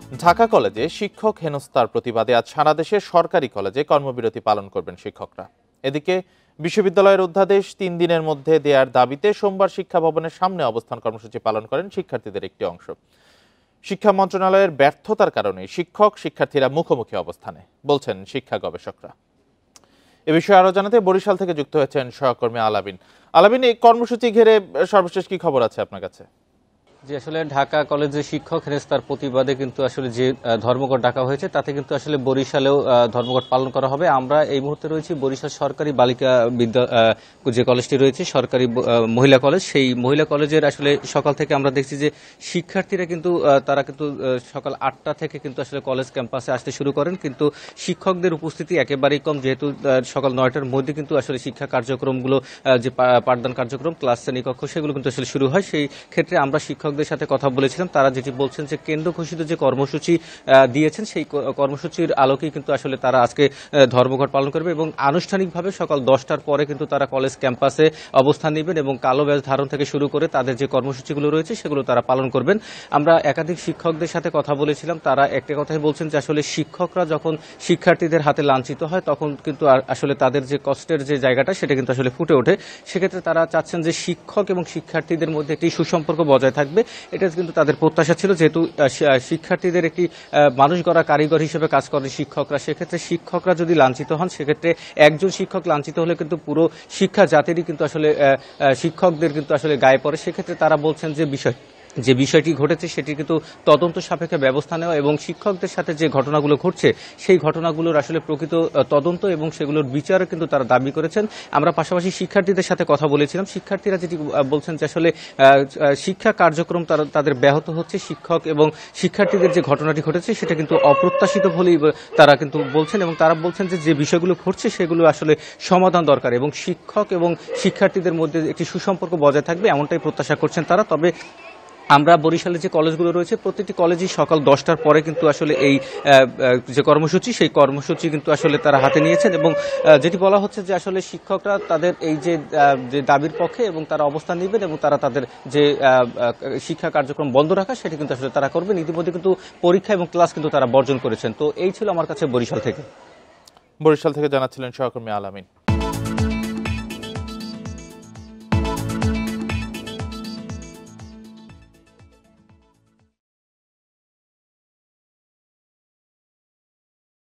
ঢাকা কলেজে শিক্ষক হেনস্থার প্রতিবাদে আজ সারা দেশে সরকারি কলেজে কর্মবিরতি পালন করবেন শিক্ষকরা। এদিকে বিশ্ববিদ্যালয়ের অধ্যাদেশ ৩ দিনের মধ্যে দেওয়ার দাবিতে সোমবার শিক্ষা ভবনের সামনে অবস্থান কর্মসূচি পালন করেন শিক্ষার্থীদের একটি অংশ। শিক্ষা মন্ত্রণালয়ের ব্যর্থতার কারণে শিক্ষক শিক্ষার্থীরা মুখোমুখি অবস্থানে, বলছেন শিক্ষা গবেষকরা। এ বিষয়ে আরো জানাতে বরিশাল থেকে যুক্ত হয়েছেন সহকর্মী আলামিন। আলামিন, এই কর্মসূচি ঘিরে সর্বশেষ কি খবর আছে আপনার কাছে? যে আসলে ঢাকা কলেজে শিক্ষক হেনস্থার প্রতিবাদে কিন্তু আসলে যে ধর্মঘট ডাকা হয়েছে তাতে কিন্তু আসলে বরিশালেও ধর্মঘট পালন করা হবে। আমরা এই মুহূর্তে রয়েছি বরিশাল সরকারি বালিকা যে কলেজটি রয়েছে, সরকারি মহিলা কলেজ। সেই মহিলা কলেজের আসলে সকাল থেকে আমরা দেখছি যে শিক্ষার্থীরা কিন্তু তারা কিন্তু সকাল 8টা থেকে কিন্তু আসলে কলেজ ক্যাম্পাসে আসতে শুরু করেন, কিন্তু শিক্ষকদের উপস্থিতি একেবারেই কম, যেহেতু সকাল 9টার মধ্যে কিন্তু আসলে শিক্ষা কার্যক্রমগুলো যে পাঠদান কার্যক্রম, ক্লাস শ্রেণীকক্ষ, সেগুলো কিন্তু আসলে শুরু হয়। সেই ক্ষেত্রে আমরা শিক্ষকদের সাথে কথা বলেছিলাম, তারা যেটি বলছেন যে কেন্দ্র ঘোষিত যে কর্মসূচি দিয়েছেন সেই কর্মসূচির আলোকেই কিন্তু আসলে তারা আজকে ধর্মঘট পালন করবে এবং আনুষ্ঠানিকভাবে সকাল 10টার পরে কিন্তু তারা কলেজ ক্যাম্পাসে অবস্থান নেবেন এবং কালো ব্যাজ ধারণ থেকে শুরু করে তাদের যে কর্মসূচিগুলো রয়েছে সেগুলো তারা পালন করবেন। আমরা একাধিক শিক্ষকদের সাথে কথা বলেছিলাম, তারা একটা কথাই বলছেন যে আসলে শিক্ষকরা যখন শিক্ষার্থীদের হাতে লাঞ্ছিত হয় তখন কিন্তু আসলে তাদের যে কষ্টের যে জায়গাটা সেটা কিন্তু আসলে ফুটে ওঠে। সেক্ষেত্রে তারা চাচ্ছেন যে শিক্ষক এবং শিক্ষার্থীদের মধ্যে একটি সুসম্পর্ক বজায় থাকবে। এটা কিন্তু তাদের প্রত্যাশা ছিল, যেহেতু শিক্ষার্থীদের একটি মানুষ গড়া কারিগর হিসেবে কাজ করে শিক্ষকরা। সেক্ষেত্রে শিক্ষকরা যদি লাঞ্ছিত হন, সেক্ষেত্রে একজন শিক্ষক লাঞ্ছিত হলে কিন্তু পুরো শিক্ষা জাতিরই কিন্তু আসলে শিক্ষকদের কিন্তু আসলে গায়ে পড়ে। সেক্ষেত্রে তারা বলছেন যে বিষয়টি ঘটেছে সেটি কিন্তু তদন্ত সাপেক্ষে ব্যবস্থা নেওয়া এবং শিক্ষকদের সাথে যে ঘটনাগুলো ঘটছে সেই ঘটনাগুলোর আসলে প্রকৃত তদন্ত এবং সেগুলোর বিচারও কিন্তু তারা দাবি করেছেন। আমরা পাশাপাশি শিক্ষার্থীদের সাথে কথা বলেছিলাম, শিক্ষার্থীরা যেটি বলছেন যে আসলে শিক্ষা কার্যক্রম তাদের ব্যাহত হচ্ছে। শিক্ষক এবং শিক্ষার্থীদের যে ঘটনাটি ঘটেছে সেটা কিন্তু অপ্রত্যাশিত বলেই তারা কিন্তু বলছেন এবং তারা বলছেন যে বিষয়গুলো ঘটছে সেগুলো আসলে সমাধান দরকার এবং শিক্ষক এবং শিক্ষার্থীদের মধ্যে একটি সুসম্পর্ক বজায় থাকবে, এমনটাই প্রত্যাশা করছেন তারা। তবে আমরা বরিশালের যে কলেজগুলো রয়েছে প্রত্যেকটি কলেজই সকাল 10টার পরে কিন্তু আসলে এই যে কর্মসূচি সেই কর্মসূচি কিন্তু আসলে তারা হাতে নিয়েছেন এবং যেটি বলা হচ্ছে যে আসলে শিক্ষকরা তাদের এই যে দাবির পক্ষে এবং তারা অবস্থান নেবেন এবং তারা তাদের যে শিক্ষা কার্যক্রম বন্ধ রাখা সেটি কিন্তু আসলে তারা করবেন। ইতিমধ্যে কিন্তু পরীক্ষা এবং ক্লাস কিন্তু তারা বর্জন করেছেন। তো এই ছিল আমার কাছে বরিশাল থেকে জানাচ্ছিলেন সহকর্মী আলামিন।